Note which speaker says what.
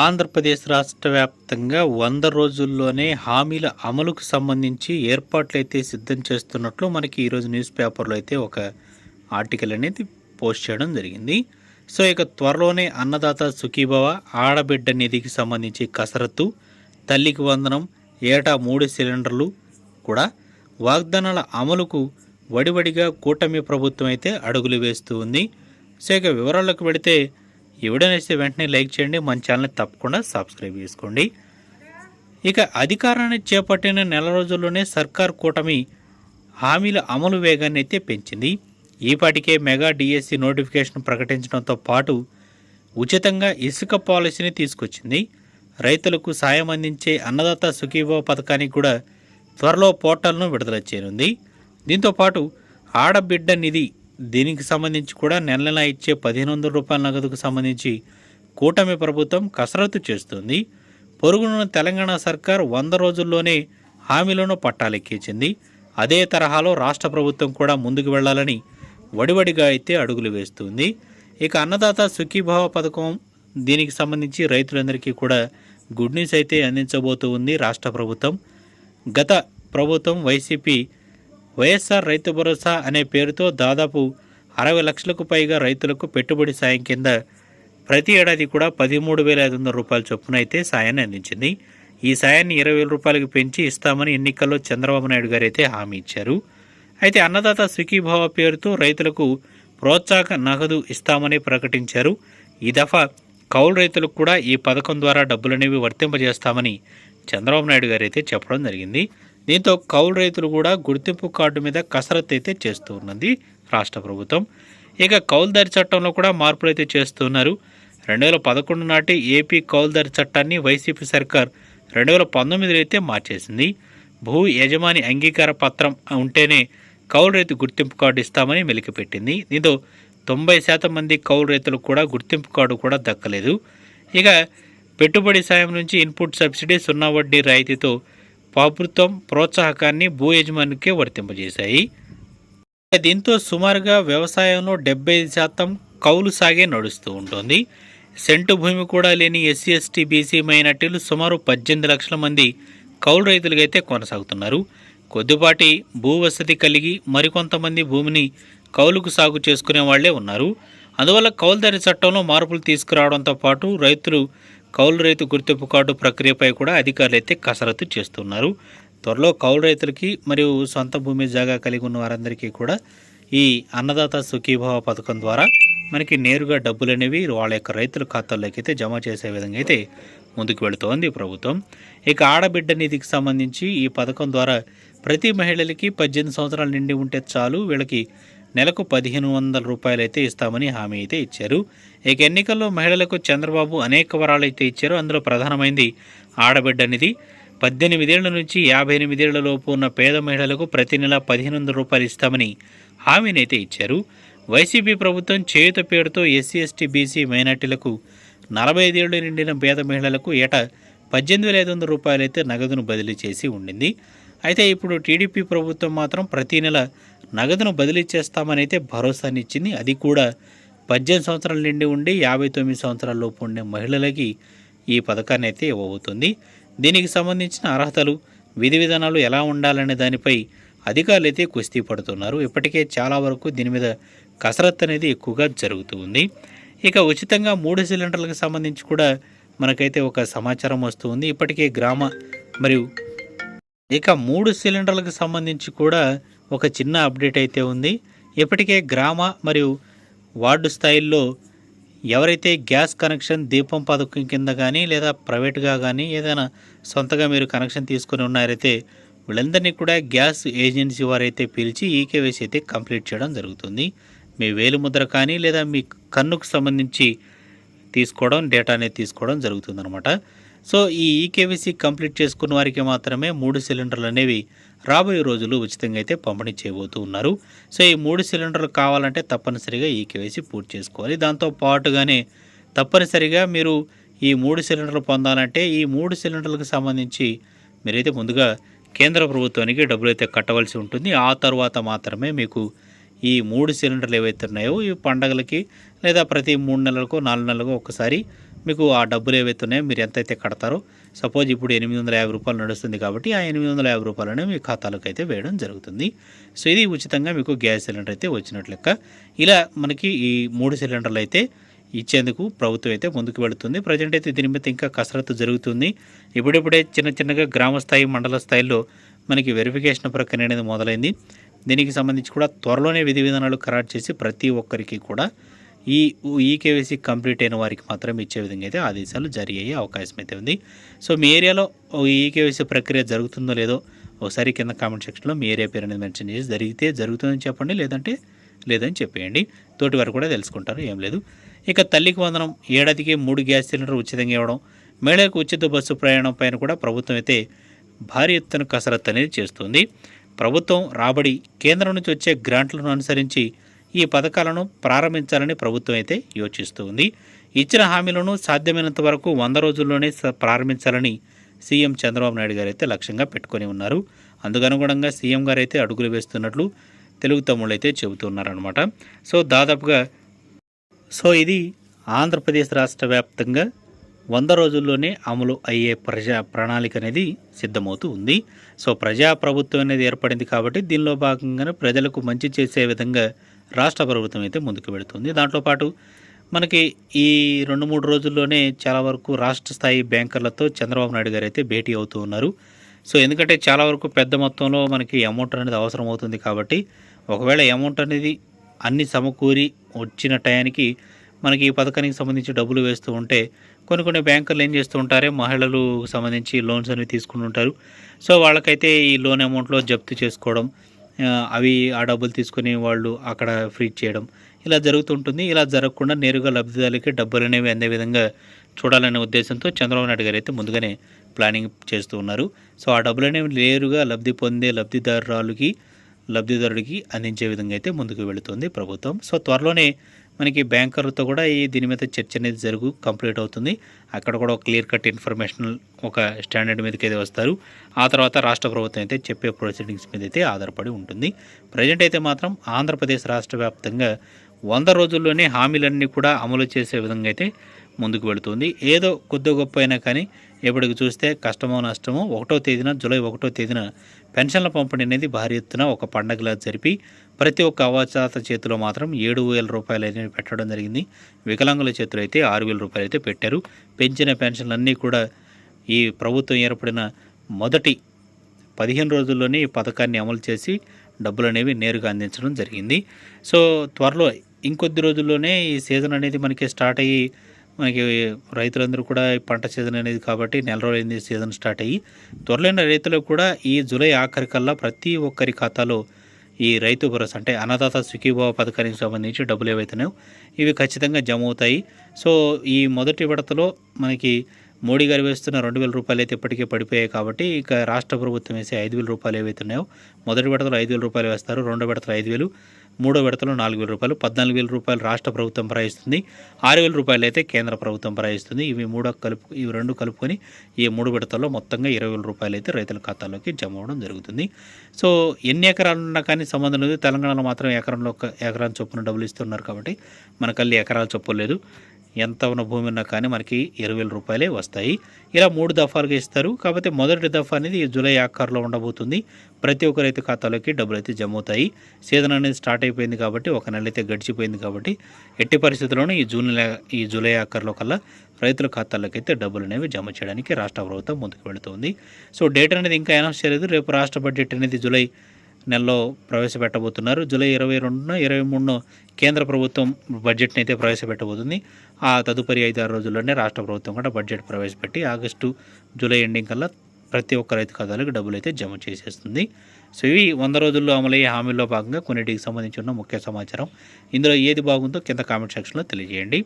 Speaker 1: ఆంధ్రప్రదేశ్ రాష్ట్ర వ్యాప్తంగా 100 రోజుల్లోనే హామీల అమలుకు సంబంధించి ఏర్పాట్లయితే సిద్ధం చేస్తున్నట్లు మనకి ఈరోజు న్యూస్ పేపర్లో అయితే ఒక ఆర్టికల్ అనేది పోస్ట్ చేయడం జరిగింది. సో ఇక త్వరలోనే అన్నదాత సుఖీభవ, ఆడబిడ్డ నిధికి సంబంధించి కసరత్తు, తల్లికి వందనం, ఏటా 3 సిలిండర్లు కూడా వాగ్దానాల అమలుకు వడివడిగా కూటమి ప్రభుత్వం అయితే అడుగులు వేస్తూ ఉంది. సో ఇక వివరాలకు వెళితే ఈ వీడియో నచ్చితే వెంటనే లైక్ చేయండి, మన ఛానల్ని తప్పకుండా సబ్స్క్రైబ్ చేసుకోండి. ఇక అధికారాన్ని చేపట్టిన నెల రోజుల్లోనే సర్కార్ కూటమి హామీల అమలు వేగాన్ని అయితే పెంచింది. ఈపాటికే మెగా డిఎస్సి నోటిఫికేషన్ ప్రకటించడంతో పాటు ఉచితంగా ఇసుక పాలసీని తీసుకొచ్చింది. రైతులకు సాయం అందించే అన్నదాత సుఖీభవ పథకానికి కూడా త్వరలో పోర్టల్ను విడుదల చేయనుంది. దీంతోపాటు ఆడబిడ్డ నిధి, దీనికి సంబంధించి కూడా నెల ఇచ్చే 1500 రూపాయల నగదుకు సంబంధించి కూటమి ప్రభుత్వం కసరత్తు చేస్తుంది. పొరుగునున్న తెలంగాణ సర్కార్ 100 రోజుల్లోనే హామీలను పట్టాలెక్కించింది. అదే తరహాలో రాష్ట్ర ప్రభుత్వం కూడా ముందుకు వెళ్లాలని వడివడిగా అయితే అడుగులు వేస్తుంది. ఇక అన్నదాత సుఖీభావ పథకం, దీనికి సంబంధించి రైతులందరికీ కూడా గుడ్ న్యూస్ అయితే అందించబోతూ ఉంది రాష్ట్ర ప్రభుత్వం. గత ప్రభుత్వం వైసీపీ వైఎస్ఆర్ రైతు భరోసా అనే పేరుతో దాదాపు 60 లక్షలకు పైగా రైతులకు పెట్టుబడి సాయం కింద ప్రతి ఏడాది కూడా 13,500 రూపాయల చొప్పున అయితే సాయాన్ని అందించింది. ఈ సాయాన్ని 20,000 రూపాయలకు పెంచి ఇస్తామని ఎన్నికల్లో చంద్రబాబు నాయుడు గారు అయితే హామీ ఇచ్చారు. అయితే అన్నదాత సుఖీభావ పేరుతో రైతులకు ప్రోత్సాహక నగదు ఇస్తామని ప్రకటించారు. ఈ దఫా కౌలు రైతులకు కూడా ఈ పథకం ద్వారా డబ్బులనేవి వర్తింపజేస్తామని చంద్రబాబు నాయుడు గారు అయితే చెప్పడం జరిగింది. దీంతో కౌలు రైతులు కూడా గుర్తింపు కార్డు మీద కసరత్తు అయితే చేస్తూ ఉన్నది రాష్ట్ర ప్రభుత్వం. ఇక కౌలుదారి చట్టంలో కూడా మార్పులు అయితే చేస్తున్నారు. 2011 నాటి ఏపీ కౌలుదారి చట్టాన్ని వైసీపీ సర్కార్ 2019లో అయితే మార్చేసింది. భూ యజమాని అంగీకార పత్రం ఉంటేనే కౌలు రైతు గుర్తింపు కార్డు ఇస్తామని మెలికిపెట్టింది. దీంతో 90% మంది కౌలు రైతులకు కూడా గుర్తింపు కార్డు కూడా దక్కలేదు. ఇక పెట్టుబడి సాయం నుంచి ఇన్పుట్ సబ్సిడీ, 0 వడ్డీ రాయితీతో ప్రభుత్వం ప్రోత్సాహకాన్ని భూ యజమానికే వర్తింపజేశాయి. దీంతో సుమారుగా వ్యవసాయంలో 75% కౌలు సాగే నడుస్తూ ఉంటుంది. సెంటు భూమి కూడా లేని ఎస్సీ, ఎస్టీ, బీసీ మైనార్టీలు సుమారు 18 లక్షల మంది కౌలు రైతులుగా అయితే కొనసాగుతున్నారు. కొద్దిపాటి భూ వసతి కలిగి మరికొంతమంది భూమిని కౌలుకు సాగు చేసుకునే వాళ్లే ఉన్నారు. అందువల్ల కౌలుదారి చట్టంలో మార్పులు తీసుకురావడంతో పాటు కౌలు రైతు గుర్తింపు కార్డు ప్రక్రియపై కూడా అధికారులు అయితే కసరత్తు చేస్తున్నారు. త్వరలో కౌలు రైతులకి మరియు సొంత భూమి జాగా కలిగి ఉన్న వారందరికీ కూడా ఈ అన్నదాత సుఖీభావ పథకం ద్వారా మనకి నేరుగా డబ్బులు అనేవి వాళ్ళ యొక్క రైతుల ఖాతాల్లోకి అయితే జమ చేసే విధంగా అయితే ముందుకు వెళుతోంది ప్రభుత్వం. ఇక ఆడబిడ్డ నిధికి సంబంధించి ఈ పథకం ద్వారా ప్రతి మహిళలకి 18 సంవత్సరాలు నిండి ఉంటే చాలు, వీళ్ళకి నెలకు 1,500 రూపాయలు అయితే ఇస్తామని హామీ అయితే ఇచ్చారు. ఇక ఎన్నికల్లో మహిళలకు చంద్రబాబు అనేక వరాలు అయితే ఇచ్చారు. అందులో ప్రధానమైంది ఆడబిడ్డ నిధి. 18 ఏళ్ల నుంచి 58 ఏళ్ల లోపు ఉన్న పేద మహిళలకు ప్రతి నెల 1,500 రూపాయలు ఇస్తామని హామీని అయితే ఇచ్చారు. వైసీపీ ప్రభుత్వం చేయుత పేరుతో ఎస్సీ, ఎస్టీ, బీసీ మైనార్టీలకు 45 ఏళ్లు నిండిన పేద మహిళలకు ఏటా 18,500 రూపాయలు అయితే నగదును బదిలీ చేసి ఉండింది. అయితే ఇప్పుడు టీడీపీ ప్రభుత్వం మాత్రం ప్రతి నెల నగదును బదిలీ చేస్తామని అయితే భరోసాని ఇచ్చింది. అది కూడా 18 సంవత్సరాల నిండి ఉండి 59 సంవత్సరాల లోపు ఉండే మహిళలకి ఈ పథకాన్ని అయితే ఇవ్వబోతుంది. దీనికి సంబంధించిన అర్హతలు, విధి విధానాలు ఎలా ఉండాలనే దానిపై అధికారులు అయితే కుస్తీ పడుతున్నారు. ఇప్పటికే చాలా వరకు దీని మీద కసరత్తు అనేది ఎక్కువగా జరుగుతూ ఉంది. ఇక ఉచితంగా 3 సిలిండర్లకు సంబంధించి కూడా మనకైతే ఒక సమాచారం వస్తూ ఉంది. ఇప్పటికే ఇక 3 సిలిండర్లకు సంబంధించి కూడా ఒక చిన్న అప్డేట్ అయితే ఉంది. ఇప్పటికే గ్రామ మరియు వార్డు స్థాయిల్లో ఎవరైతే గ్యాస్ కనెక్షన్ దీపం పథకం కింద కానీ లేదా ప్రైవేట్గా కానీ ఏదైనా సొంతగా మీరు కనెక్షన్ తీసుకొని ఉన్నారైతే వీళ్ళందరినీ కూడా గ్యాస్ ఏజెన్సీ వారైతే పిలిచి ఈకేవైసీ అయితే కంప్లీట్ చేయడం జరుగుతుంది. మీ వేలిముద్ర కానీ లేదా మీ కన్నుకు సంబంధించి డేటా అనేది తీసుకోవడం జరుగుతుందన్నమాట. సో ఈ ఈకేవైసీ కంప్లీట్ చేసుకున్న వారికి మాత్రమే 3 సిలిండర్లు అనేవి రాబోయే రోజులు ఉచితంగా అయితే పంపిణీ చేయబోతూ ఉన్నారు. సో ఈ 3 సిలిండర్లు కావాలంటే తప్పనిసరిగా ఈకేవైసీ పూర్తి చేసుకోవాలి. దాంతో పాటుగానే తప్పనిసరిగా మీరు ఈ 3 సిలిండర్లు పొందాలంటే ఈ 3 సిలిండర్లకు సంబంధించి మీరైతే ముందుగా కేంద్ర ప్రభుత్వానికి డబ్బులు అయితే కట్టవలసి ఉంటుంది. ఆ తర్వాత మాత్రమే మీకు ఈ 3 సిలిండర్లు ఏవైతే ఉన్నాయో ఈ పండగలకి లేదా ప్రతి 3 నెలలకు 4 నెలలకు ఒకసారి మీకు ఆ డబ్బులు ఏవైతే ఉన్నాయో మీరు ఎంతైతే కడతారో, సపోజ్ ఇప్పుడు రూ. 850 నడుస్తుంది కాబట్టి ఆ రూ. 850 మీ ఖాతాలోకి అయితే వేయడం జరుగుతుంది. సో ఇది ఉచితంగా మీకు గ్యాస్ సిలిండర్ అయితే వచ్చినట్లు లెక్క. ఇలా మనకి ఈ 3 సిలిండర్లు అయితే ఇచ్చేందుకు ప్రభుత్వం అయితే ముందుకు వెళుతుంది. ప్రజెంట్ అయితే దీని మీద ఇంకా కసరత్తు జరుగుతుంది. ఇప్పుడిప్పుడే చిన్నగా గ్రామ స్థాయి, మండల స్థాయిలో మనకి వెరిఫికేషన్ ప్రక్రియ అనేది మొదలైంది. దీనికి సంబంధించి కూడా త్వరలోనే విధి విధానాలు ఖరారు చేసి ప్రతి ఒక్కరికి కూడా ఈ ఈకేవైసీ కంప్లీట్ అయిన వారికి మాత్రం ఇచ్చే విధంగా అయితే ఆదేశాలు జారీ అయ్యే అవకాశం అయితే ఉంది. సో మీ ఏరియాలో ఈకేవైసీ ప్రక్రియ జరుగుతుందో లేదో ఒకసారి కింద కామెంట్ సెక్షన్లో మీ ఏరియా పేరు అనేది మెన్షన్ చేసి జరిగితే జరుగుతుందని చెప్పండి, లేదని చెప్పేయండి. తోటి వారు కూడా తెలుసుకుంటారు, ఏం లేదు. ఇక తల్లికి వందనం, ఏడాదికి 3 గ్యాస్ సిలిండర్ ఉచితంగా ఇవ్వడం, మహిళలకు ఉచిత బస్సు ప్రయాణం పైన కూడా ప్రభుత్వం అయితే భారీ ఎత్తున కసరత్తు అనేది చేస్తుంది. ప్రభుత్వం రాబడి, కేంద్రం నుంచి వచ్చే గ్రాంట్లను అనుసరించి ఈ పథకాలను ప్రారంభించాలని ప్రభుత్వం అయితే యోచిస్తూ ఉంది. ఇచ్చిన హామీలను సాధ్యమైనంత వరకు 100 రోజుల్లోనే ప్రారంభించాలని సీఎం చంద్రబాబు నాయుడు గారు అయితే లక్ష్యంగా పెట్టుకొని ఉన్నారు. అందుకనుగుణంగా సీఎం గారు అయితే అడుగులు వేస్తున్నట్లు తెలుగు తమ్ముళ్ళు అయితే చెబుతున్నారనమాట. సో దాదాపుగా ఇది ఆంధ్రప్రదేశ్ రాష్ట్ర వ్యాప్తంగా 100 రోజుల్లోనే అమలు అయ్యే ప్రణాళిక అనేది సిద్ధమవుతూ ఉంది. సో ప్రజాప్రభుత్వం అనేది ఏర్పడింది కాబట్టి దీనిలో భాగంగానే ప్రజలకు మంచి చేసే విధంగా రాష్ట్ర ప్రభుత్వం అయితే ముందుకు వెళుతుంది. దాంతోపాటు మనకి ఈ 2-3 రోజుల్లోనే చాలా వరకు రాష్ట్ర స్థాయి బ్యాంకర్లతో చంద్రబాబు నాయుడు గారు అయితే భేటీ అవుతూ ఉన్నారు. సో ఎందుకంటే చాలా వరకు పెద్ద మొత్తంలో మనకి అమౌంట్ అనేది అవసరం అవుతుంది కాబట్టి ఒకవేళ అమౌంట్ అనేది అన్ని సమకూరి వచ్చిన టయానికి మనకి ఈ పథకానికి సంబంధించి డబ్బులు వేస్తూ ఉంటే కొన్ని బ్యాంకులు ఏం చేస్తూ ఉంటారే, మహిళలకు సంబంధించి లోన్స్ అనేవి తీసుకుని ఉంటారు. సో వాళ్ళకైతే ఈ లోన్ అమౌంట్లో జప్తు చేసుకోవడం, ఆ డబ్బులు తీసుకుని వాళ్ళు అక్కడ ఫ్రీజ్ చేయడం ఇలా జరుగుతుంటుంది. ఇలా జరగకుండా నేరుగా లబ్ధిదారులకి డబ్బులు అనేవి అందే విధంగా చూడాలనే ఉద్దేశంతో చంద్రబాబు నాయుడు గారు అయితే ముందుగానే ప్లానింగ్ చేస్తూ ఉన్నారు. సో ఆ డబ్బులు అనేవి నేరుగా లబ్ధి పొందే లబ్ధిదారుడికి అందించే విధంగా అయితే ముందుకు వెళుతుంది ప్రభుత్వం. సో త్వరలోనే మనకి బ్యాంకర్లతో కూడా దీని మీద చర్చ అనేది కంప్లీట్ అవుతుంది. అక్కడ కూడా ఒక క్లియర్ కట్ ఇన్ఫర్మేషన్ ఒక స్టాండర్డ్ మీదకి అయితే వస్తారు. ఆ తర్వాత రాష్ట్ర ప్రభుత్వం అయితే చెప్పే ప్రొసీడింగ్స్ మీద అయితే ఆధారపడి ఉంటుంది. ప్రజెంట్ అయితే మాత్రం ఆంధ్రప్రదేశ్ రాష్ట్ర వ్యాప్తంగా 100 రోజుల్లోనే హామీలన్నీ కూడా అమలు చేసే విధంగా అయితే ముందుకు వెళుతుంది. ఏదో కొద్ది గొప్ప అయినా కానీ ఎప్పటికి చూస్తే కష్టమో నష్టమో జూలై 1వ తేదీన పెన్షన్ల పంపిణీ అనేది భారీ ఎత్తున ఒక పండగలా జరిపి ప్రతి ఒక్క అవచాత చేతిలో మాత్రం 7,000 రూపాయలు అనేవి పెట్టడం జరిగింది. వికలాంగుల చేతిలో అయితే 6,000 రూపాయలు అయితే పెట్టారు. పెంచిన పెన్షన్లన్నీ కూడా ఈ ప్రభుత్వం ఏర్పడిన మొదటి 15 రోజుల్లోనే ఈ పథకాన్ని అమలు చేసి డబ్బులు అనేవి నేరుగా అందించడం జరిగింది. సో త్వరలో ఇంకొద్ది రోజుల్లోనే ఈ సీజన్ అనేది మనకి స్టార్ట్ అయ్యి మనకి రైతులందరూ కూడా పంట సీజన్ అనేది కాబట్టి నెల రోజులైంది సీజన్ స్టార్ట్ అయ్యి, త్వరలోనే రైతులకు కూడా ఈ జూలై ఆఖరికల్లా ప్రతి ఒక్కరి ఖాతాలో ఈ రైతు భరోసా అంటే అన్నదాత సుఖీభావ పథకానికి సంబంధించి డబ్బులు ఏవైతున్నాయో ఇవి ఖచ్చితంగా జమ అవుతాయి. సో ఈ మొదటి విడతలో మనకి మోడీ గారు వేస్తున్న 2,000 రూపాయలు అయితే ఇప్పటికే పడిపోయాయి కాబట్టి ఇక రాష్ట్ర ప్రభుత్వం వేసే 5,000 రూపాయలు ఏవైతున్నాయో మొదటి విడతలో 5,000 రూపాయలు వేస్తారు, రెండో విడతలో 5,000, మూడో విడతలో 4,000 రూపాయలు, 14,000 రూపాయలు రాష్ట్ర ప్రభుత్వం భరాయిస్తుంది, 6,000 రూపాయలు అయితే కేంద్ర ప్రభుత్వం భరాయిస్తుంది. ఇవి రెండు కలుపుకొని ఈ 3 విడతల్లో మొత్తంగా 20,000 రూపాయలు అయితే రైతుల ఖాతాలోకి జమ అవడం జరుగుతుంది. సో ఎన్ని ఎకరాలు ఉన్నా కానీ సంబంధం లేదు, తెలంగాణలో మాత్రం ఎకరాల చొప్పున డబ్బులు ఇస్తున్నారు కాబట్టి మనకల్లి ఎకరాల చొప్పున లేదు, ఎంత ఉన్న భూమి ఉన్నా కానీ మనకి 20,000 రూపాయలే వస్తాయి. ఇలా 3 దఫాలుగా ఇస్తారు. కాకపోతే మొదటి దఫా అనేది జూలై ఆఖరులో ఉండబోతుంది. ప్రతి ఒక్క రైతు ఖాతాలోకి డబ్బులు అయితే జమ అవుతాయి. సీజన్ అనేది స్టార్ట్ అయిపోయింది కాబట్టి ఒక నెల అయితే గడిచిపోయింది కాబట్టి ఎట్టి పరిస్థితుల్లోనూ ఈ జూలై ఆఖరులో కల్లా రైతుల ఖాతాల్లోకి అయితే డబ్బులు అనేవి జమ చేయడానికి రాష్ట్ర ప్రభుత్వం ముందుకు వెళుతుంది. సో డేట్ అనేది ఇంకా అనౌన్స్ చేయలేదు. రేపు రాష్ట్ర బడ్జెట్ అనేది జూలై నెలలో ప్రవేశపెట్టబోతున్నారు. జూలై 22న 23న కేంద్ర ప్రభుత్వం బడ్జెట్ని అయితే ప్రవేశపెట్టబోతుంది. ఆ తదుపరి 5-6 రోజుల్లోనే రాష్ట్ర ప్రభుత్వం కూడా బడ్జెట్ ప్రవేశపెట్టి జూలై ఎండింగ్ కల్లా ప్రతి ఒక్క రైతు ఖాతాలకు డబ్బులు అయితే జమ చేసేస్తుంది. సో ఇవి 100 రోజుల్లో అమలయ్యే హామీల్లో భాగంగా కొన్నిటికి సంబంధించి ఉన్న ముఖ్య సమాచారం. ఇందులో ఏది బాగుందో కింద కామెంట్ సెక్షన్లో తెలియజేయండి.